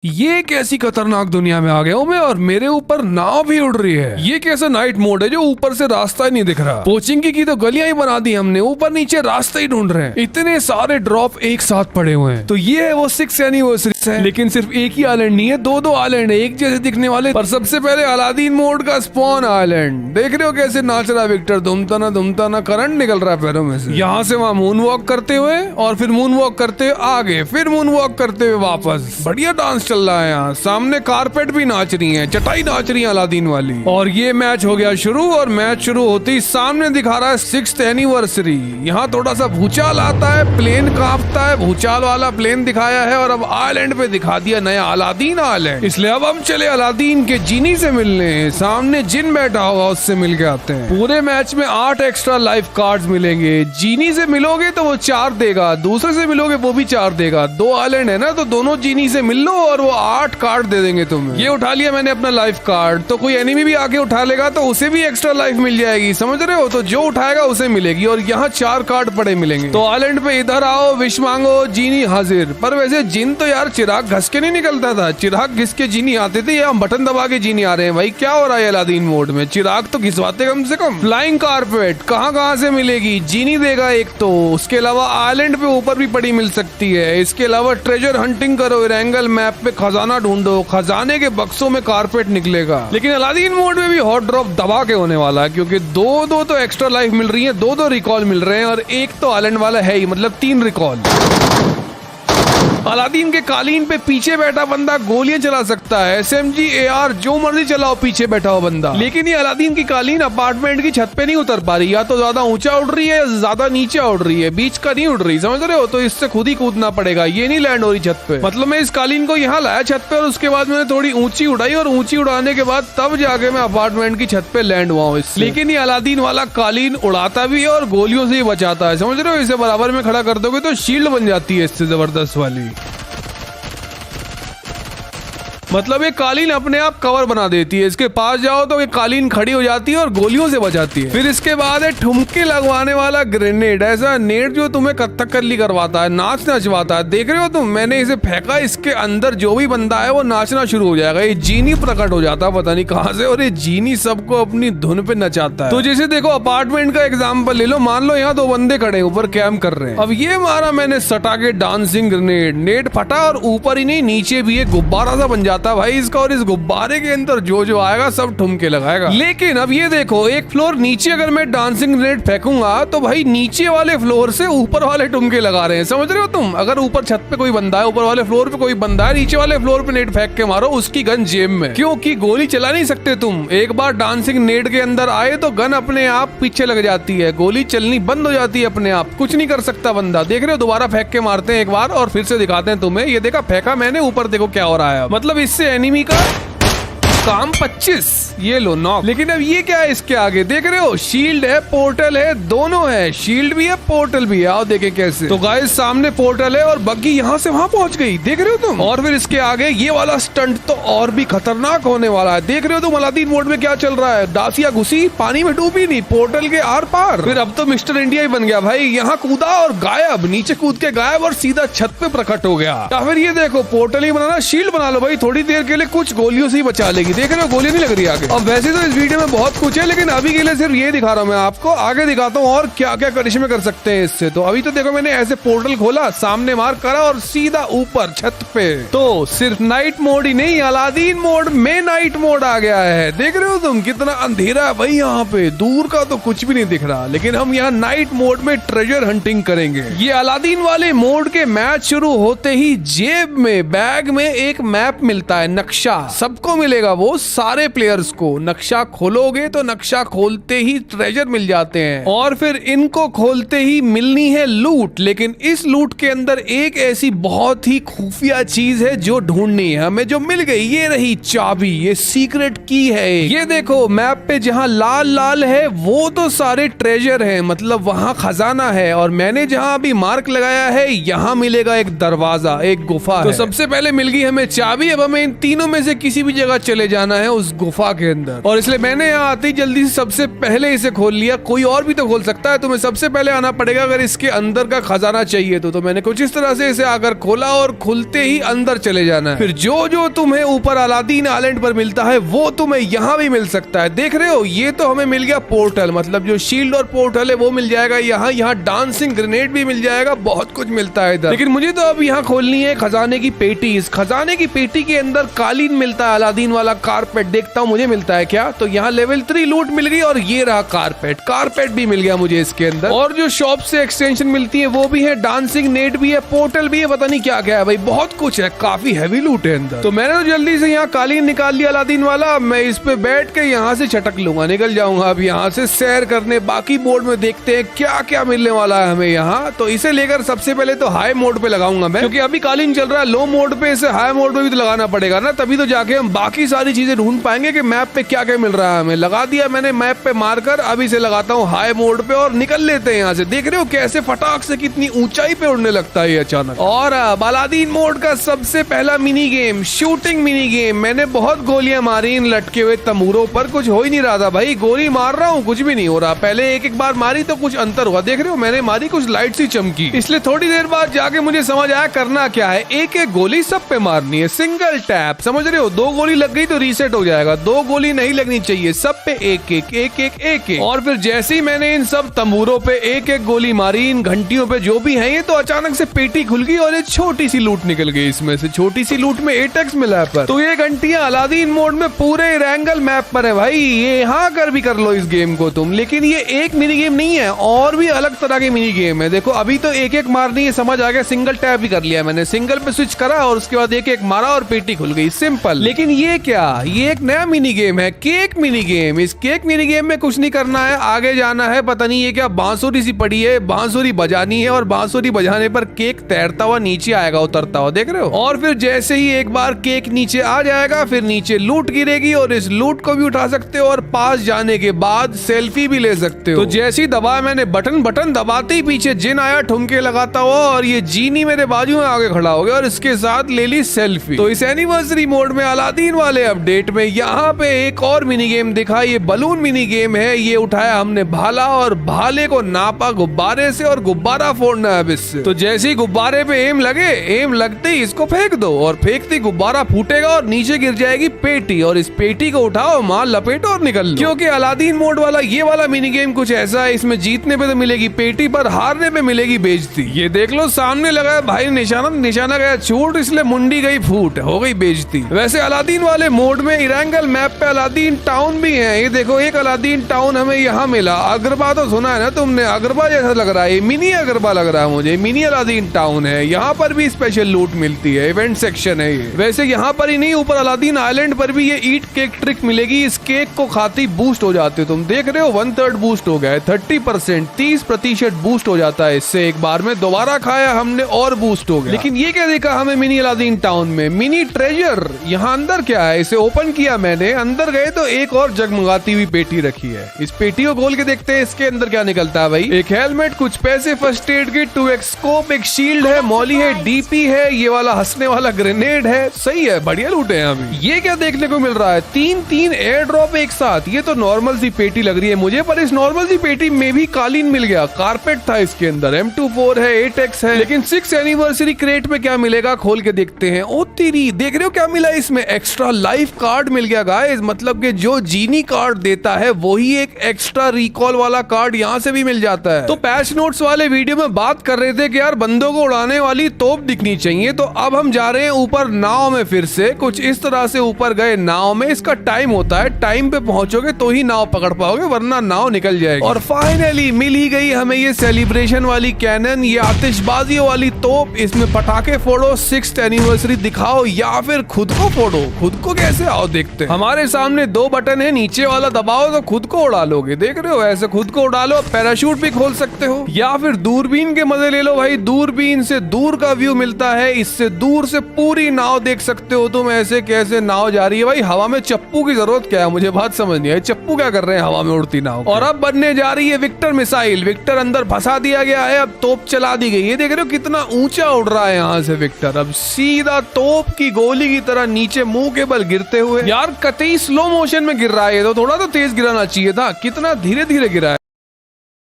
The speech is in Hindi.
ये कैसी खतरनाक दुनिया में आ गया हूँ मैं, और मेरे ऊपर नाव भी उड़ रही है। ये कैसा नाइट मोड है जो ऊपर से रास्ता ही नहीं दिख रहा। पोचिंकी की तो गलियां ही बना दी हमने, ऊपर नीचे रास्ते ही ढूंढ रहे हैं। इतने सारे ड्रॉप एक साथ पड़े हुए हैं। तो ये है वो 6th एनिवर्सरी है, लेकिन सिर्फ एक ही आइलैंड नहीं है, दो आइलैंड है एक जैसे दिखने वाले। पर सबसे पहले अलादीन मोड का स्पॉन आइलैंड देख रहे हो कैसे नाच रहा विक्टर, दुमता ना करंट निकल रहा है पैरों में से। यहाँ से वहाँ मून वॉक करते हुए, और फिर मून वॉक करते हुए आगे, फिर मून वॉक करते हुए वापस। बढ़िया डांस चल रहा है यहाँ। सामने कारपेट भी नाच रही है, चटाई नाच रही है अलादीन वाली। और ये मैच हो गया शुरू, और मैच शुरू होते ही सामने दिखा रहा है 6th एनिवर्सरी। यहाँ थोड़ा सा भूचाल आता है, प्लेन कांपता है, भूचाल वाला प्लेन दिखाया है, और अब आइलैंड पे दिखा दिया नया अलादीन आइलैंड। इसलिए अब हम चले अलादीन के जीनी से मिलने। सामने जिन बैठा होगा उससे मिल के आते हैं। पूरे मैच में 8 एक्स्ट्रा लाइफ कार्ड्स मिलेंगे। जीनी से मिलोगे तो वो 4 देगा, दूसरे से मिलोगे वो भी 4 देगा। 2 आइलैंड है ना, तो दोनों जीनी से मिल लो और वो 8 कार्ड दे देंगे तुम्हें। ये उठा लिया मैंने अपना लाइफ कार्ड, तो कोई एनिमी भी आके उठा लेगा तो उसे भी एक्स्ट्रा लाइफ मिल जाएगी, समझ रहे हो। तो जो उठाएगा उसे मिलेगी, और यहाँ 4 कार्ड पड़े मिलेंगे। तो आइलैंड पे इधर आओ, विश मांगो, जीनी हाजिर। पर वैसे जिन तो यार चिराग घस के नहीं निकलता था, चिराग घिस के जीनी आते थे, या बटन दबा के जीनी आ रहे हैं। भाई क्या हो रहा है अलादीन मोड में, चिराग तो घिसवाते कम से कम। फ्लाइंग कारपेट कहाँ से मिलेगी, जीनी देगा एक तो, उसके अलावा आइलैंड पे ऊपर भी पड़ी मिल सकती है। इसके अलावा ट्रेजर हंटिंग करो, एंगल मैप पे खजाना ढूंढो, खजाने के बक्सों में कारपेट निकलेगा। लेकिन अलादीन मोड में भी हॉट ड्रॉप दबा के होने वाला है, क्योंकि दो तो एक्स्ट्रा लाइफ मिल रही है, 2 रिकॉल मिल रहे हैं, और एक तो आइलैंड वाला है ही, मतलब 3 रिकॉल। अलादीन के कालीन पे पीछे बैठा बंदा गोलियां चला सकता है, SMG AR जो मर्जी चलाओ पीछे बैठा हुआ बंदा। लेकिन ये अलादीन की कालीन अपार्टमेंट की छत पे नहीं उतर पा रही, या तो ज्यादा ऊंचा उड़ रही है या ज्यादा नीचे उड़ रही है, बीच का नहीं उड़ रही, समझ रहे हो। तो इससे खुद ही कूदना पड़ेगा, ये नहीं लैंड हो रही छत पे। मतलब मैं इस कालीन को यहाँ लाया छत पे, और उसके बाद मैंने थोड़ी ऊंची उड़ाई, और ऊंची उड़ाने के बाद तब जाके मैं अपार्टमेंट की छत पे लैंड हुआ हूँ। लेकिन ये अलादीन वाला कालीन उड़ाता भी है और गोलियों से ही बचाता है, समझ रहे हो। इसे बराबर में खड़ा कर दोगे तो शील्ड बन जाती है इससे जबरदस्त वाली। मतलब ये कालीन अपने आप कवर बना देती है, इसके पास जाओ तो ये कालीन खड़ी हो जाती है और गोलियों से बचाती है। फिर इसके बाद है ठुमके लगवाने वाला ग्रेनेड, ऐसा नेट जो तुम्हें कथकली करवाता है, नाच नचवाता है। देख रहे हो तुम, मैंने इसे फेंका, इसके अंदर जो भी बंदा है वो नाचना शुरू हो जाएगा। ये जीनी प्रकट हो जाता है पता नहीं कहाँ से, और ये जीनी सबको अपनी धुन पे नचाता है। तो जैसे देखो अपार्टमेंट का एग्जाम्पल ले लो, मान लो यहाँ 2 बंदे खड़े ऊपर कैंप कर रहे हैं। अब ये मारा मैंने सटा के डांसिंग ग्रेनेड, नेट फटा और ऊपर ही नहीं नीचे भी एक गुब्बारा सा बन जाता भाई इसका, और इस गुब्बारे के अंदर जो आएगा सब ठुमके लगाएगा। लेकिन अब ये देखो, एक फ्लोर नीचे अगर मैं डांसिंग ग्रेनेड फेंकूंगा तो भाई नीचे वाले फ्लोर से ऊपर वाले ठुमके लगा रहे हैं, समझ रहे हो तुम। अगर ऊपर छत पे कोई बंदा है, ऊपर वाले फ्लोर पे कोई बंदा है, नीचे वाले फ्लोर पे नेट फेंक के मारो, उसकी गन जेब में, क्योंकि गोली चला नहीं सकते तुम। एक बार डांसिंग नेट के अंदर आए तो गन अपने आप पीछे लग जाती है, गोली चलनी बंद हो जाती है अपने आप, कुछ नहीं कर सकता बंदा। देख रहे हो, दोबारा फेंक के मारते हैं एक बार और फिर से दिखाते हैं तुम्हें। ये देखा, फेंका मैंने, ऊपर देखो क्या हो रहा है। मतलब इससे एनिमी का काम 25, ये लो नॉक। लेकिन अब ये क्या है इसके आगे, देख रहे हो, शील्ड है, पोर्टल है, दोनों है, शील्ड भी है पोर्टल भी है। आओ देखें कैसे। तो गाइस सामने पोर्टल है और बग्गी यहाँ से वहां पहुंच गई, देख रहे हो तुम। और फिर इसके आगे ये वाला स्टंट तो और भी खतरनाक होने वाला है। देख रहे हो तुम अलादीन मोड में क्या चल रहा है, दासिया घुसी, पानी में डूबी नहीं, पोर्टल के आर पार। फिर अब तो मिस्टर इंडिया ही बन गया भाई, यहाँ कूदा और गायब, नीचे कूद के गायब और सीधा छत पे प्रकट हो गया। या फिर ये देखो, पोर्टल ही बनाना, शील्ड बना लो भाई, थोड़ी देर के लिए कुछ गोलियों से ही बचा लेगी। देख रहे हो, गोली नहीं लग रही आगे। अब वैसे तो इस वीडियो में बहुत कुछ है, लेकिन अभी के लिए सिर्फ ये दिखा रहा हूँ मैं आपको, आगे दिखाता हूँ और क्या क्या करिश्मे कर सकते हैं इससे। तो अभी तो देखो, मैंने ऐसे पोर्टल खोला, सामने मार करा और सीधा ऊपर छत पे। तो सिर्फ नाइट मोड ही नहीं, अलादीन मोड में नाइट मोड आ गया है। देख रहे हो तुम, कितना अंधेरा है भाई यहाँ पे, दूर का तो कुछ भी नहीं दिख रहा। लेकिन हम यहाँ नाइट मोड में ट्रेजर हंटिंग करेंगे। ये अलादीन वाले मोड के मैच शुरू होते ही जेब में, बैग में एक मैप मिलता है, नक्शा सबको मिलेगा, वो सारे प्लेयर्स को। नक्शा खोलोगे तो नक्शा खोलते ही ट्रेजर मिल जाते हैं, और फिर इनको खोलते ही मिलनी है लूट। लेकिन इस लूट के अंदर एक ऐसी बहुत ही खुफिया चीज है जो ढूंढनी है हमें, जो मिल गई। ये रही चाबी, ये सीक्रेट की है। ये देखो मैप पे जहां लाल लाल है वो तो सारे ट्रेजर है, मतलब वहां खजाना है। और मैंने जहां अभी मार्क लगाया है यहाँ मिलेगा एक दरवाजा, एक गुफा है। तो सबसे पहले मिल गई हमें चाबी। अब हमें इन तीनों में से किसी भी जगह चले जाना है उस गुफा के अंदर, और इसलिए मैंने यहाँ आते ही जल्दी से सबसे पहले इसे खोल लिया। कोई और भी तो खोल सकता है, तुम्हें सबसे पहले आना पड़ेगा अगर इसके अंदर का खजाना चाहिए तो मैंने कुछ इस तरह से इसे आकर खोला और खुलते ही अंदर चले जाना है। फिर जो जो तुम्हें ऊपर अलादीन आइलैंड पर मिलता है वो तुम्हें यहाँ भी मिल सकता है। देख रहे हो, ये तो हमें मिल गया पोर्टल, मतलब जो शील्ड और पोर्टल है वो मिल जाएगा यहाँ डांसिंग ग्रेनेड भी मिल जाएगा, बहुत कुछ मिलता है इधर। लेकिन मुझे तो अब यहाँ खोलनी है खजाने की पेटी। इस खजाने की पेटी के अंदर कालीन मिलता है, अलादीन वाला कारपेट। देखता हूँ मुझे मिलता है क्या। तो यहाँ लेवल 3 लूट मिल गई और ये रहा कारपेट भी मिल गया मुझे इसके अंदर। और जो शॉप से एक्सटेंशन मिलती है वो भी है, डांसिंग नेट भी है, पोर्टल भी है, पता नहीं क्या क्या है भाई, बहुत कुछ है, काफी हैवी लूट है अंदर। तो मैंने तो जल्दी से यहाँ कालीन निकाल लिया अलादीन वाला। मैं इस पे बैठ के यहाँ से छटक लूंगा, निकल जाऊंगा अब यहाँ से सैर करने। बाकी बोर्ड में देखते हैं क्या क्या मिलने वाला है हमें यहाँ। तो इसे लेकर सबसे पहले तो हाई मोड पे लगाऊंगा मैं, क्योंकि अभी कालीन चल रहा है लो मोड पे, इसे हाई मोड पे भी तो लगाना पड़ेगा ना, तभी तो जाके हम बाकी सारी चीजें ढूंढ पाएंगे कि मैप पे क्या क्या मिल रहा है हमें। लगा दिया मैंने मैप पे मारकर, अब इसे लगाता हूँ हाई मोड पे और निकल लेते हैं यहाँ से। देख रहे हो कैसे फटाक से कितनी ऊंचाई पे उड़ने लगता है अचानक। और अलादीन मोड का सबसे पहला mini game, shooting mini game. मैंने बहुत गोलियां मारी इन लटके हुए तंबूरों पर, कुछ हो ही नहीं रहा था भाई। गोली मार रहा हूँ कुछ भी नहीं हो रहा। पहले एक बार मारी तो कुछ अंतर हुआ, देख रहे हो मैंने मारी कुछ लाइट सी चमकी, इसलिए थोड़ी देर बाद जाके मुझे समझ आया करना क्या है। एक एक गोली सब पे मारनी है, सिंगल टैप, समझ रहे हो। 2 गोली लग गई तो रीसेट हो जाएगा, 2 गोली नहीं लगनी चाहिए, सब पे एक एक। और फिर जैसे ही मैंने इन सब तंबूरों पे एक एक गोली मारी, इन घंटियों पे जो भी है ये, तो अचानक से पेटी खुल गई और एक छोटी सी लूट निकल गई। इसमें से छोटी सी लूट में 8x मिला है पर। तो ये घंटियां अलादीन मोड में पूरे रैंगल मैप पर है भाई, ये यहाँ कर भी कर लो इस गेम को तुम। लेकिन ये एक मिनी गेम नहीं है, और भी अलग तरह के मिनी गेम है। देखो अभी तो एक एक मारनी है, समझ आ गया, सिंगल टैप भी कर लिया मैंने, सिंगल पे स्विच करा और उसके बाद एक एक मारा और पेटी खुल गई, सिंपल। लेकिन ये क्या, ये एक नया मिनी गेम है, केक मिनी गेम। इस केक मिनी गेम में कुछ नहीं करना है, आगे जाना है। पता नहीं ये क्या बांसुरी सी पड़ी है, बांसुरी बजानी है और बांसुरी बजाने पर केक तैरता हुआ नीचे आएगा, उतरता हुआ, देख रहे हो। और फिर जैसे ही एक बार केक नीचे आ जाएगा फिर नीचे लूट गिरेगी और इस लूट को भी उठा सकते हो और पास जाने के बाद सेल्फी भी ले सकते हो। तो जैसे ही दबाया मैंने बटन दबाते ही पीछे जिन आया ठुमके लगाता हुआ और ये जीनी मेरे बाजू में आगे खड़ा हो गया और इसके साथ ले ली सेल्फी। तो इस एनिवर्सरी मोड में अलादीन वाले अपडेट में यहाँ पे एक और मिनी गेम दिखा, ये बलून मिनी गेम है। ये उठाया हमने भाला और भाले को नापा गुब्बारे से और गुब्बारा फोड़ना है अब इससे। तो जैसे ही गुब्बारे पे एम लगे, एम लगते ही इसको फेंक दो और फेंकते गुब्बारा फूटेगा और नीचे गिर जाएगी पेटी, और इस पेटी को उठाओ, मार लपेटो और निकल लो। क्योंकि अलादीन मोड वाला ये वाला मिनी गेम कुछ ऐसा है, इसमें जीतने पे तो मिलेगी पेटी पर हारने पे मिलेगी बेइज्जती। ये देख लो सामने लगा है भाई निशाना गया छूट, इसलिए मुंडी गई फूट, हो गई बेइज्जती। वैसे अलादीन वाले मोड में इरंगल मैप पे अलादीन टाउन भी है। ये देखो एक अलादीन टाउन हमें यहाँ मिला। अगरबा तो सुना है ना तुमने, अगरबा जैसा लग रहा है, मिनी अगरबा लग रहा है मुझे, मिनी अलादीन टाउन है। यहाँ पर भी स्पेशल लूट मिलती है, इवेंट सेक्शन है ये। वैसे यहाँ पर ही नहीं, ऊपर अलादीन आइलैंड पर भी ये ईट केक ट्रिक मिलेगी। इस केक को खाती बूस्ट हो जाते हो, तुम देख रहे हो 1/3 बूस्ट हो गया है, 30%, 30% बूस्ट हो जाता है इससे एक बार में। दोबारा खाया हमने और बूस्ट हो गया। लेकिन ये क्या देखा हमें मिनी अलादीन टाउन में, मिनी ट्रेजर। यहाँ अंदर क्या है, इसे ओपन किया मैंने, अंदर गए तो एक और जगमगाती हुई पेटी रखी है। इस पेटी को खोल के देखते हैं इसके अंदर क्या निकलता है भाई। एक हेलमेट, कुछ पैसे, first aid kit, 2x scope, एक शील्ड है, मॉली है, डीपी है, ये वाला हंसने वाला ग्रेनेड है। सही है, बढ़िया लूट है अभी। ये क्या देखने को मिल रहा है, 3 एयर ड्रॉप एक साथ। ये तो नॉर्मल सी पेटी लग रही है मुझे, पर इस नॉर्मल सी पेटी में भी कालीन मिल गया, कारपेट था इसके अंदर, M24 है, 8x है। लेकिन 6 एनिवर्सरी क्रेट में क्या मिलेगा खोल के देखते हैं। ओ तेरी, देख रहे हो क्या मिला इसमें, एक्स्ट्रा लाइफ कार्ड मिल गया गाइस। मतलब कि जो जीनी कार्ड देता है वही एक एक्स्ट्रा रिकॉल वाला कार्ड यहाँ से भी मिल जाता है। तो पैच नोट्स वाले वीडियो में बात कर रहे थे कि यार बंदों को उड़ाने वाली तोप दिखनी चाहिए। तो अब हम जा रहे हैं ऊपर नाव में, फिर से कुछ इस तरह से ऊपर गए नाव में। इसका टाइम होता है, टाइम पे पहुंचोगे तो ही नाव पकड़ पाओगे, वरना नाव निकल जाएगी। और फाइनली मिल ही गई हमें ये सेलिब्रेशन वाली कैनन, ये आतिशबाजियों वाली तोप। इसमें पटाखे फोड़ो, 6th एनिवर्सरी दिखाओ या फिर खुद को फोड़ो। खुद को कैसे, आओ देखते हैं। हमारे सामने 2 बटन है, नीचे वाला दबाओ तो खुद को उड़ा लोगे, देख रहे हो, ऐसे खुद को उड़ा लो। पैराशूट भी खोल सकते हो या फिर दूरबीन के मजे ले लो भाई, दूरबीन से दूर का व्यू मिलता है, इससे दूर से पूरी नाव देख सकते हो तुम। ऐसे कैसे नाव जा रही है भाई, हवा में चप्पू की जरूरत क्या है, मुझे बात समझ नहीं आई, चप्पू क्या कर रहे हैं हवा में उड़ती नाव। और अब बनने जा रही है विक्टर मिसाइल। विक्टर अंदर फंसा दिया गया है, अब तोप चला दी गई। ये देख रहे हो कितना ऊंचा उड़ रहा है यहाँ से विक्टर, अब सीधा तोप की गोली की तरह नीचे मुंह के बल गिरते हुए। यार कतई स्लो मोशन में गिर रहा है, तो थोड़ा तो तेज गिराना चाहिए था, कितना धीरे धीरे गिरा है।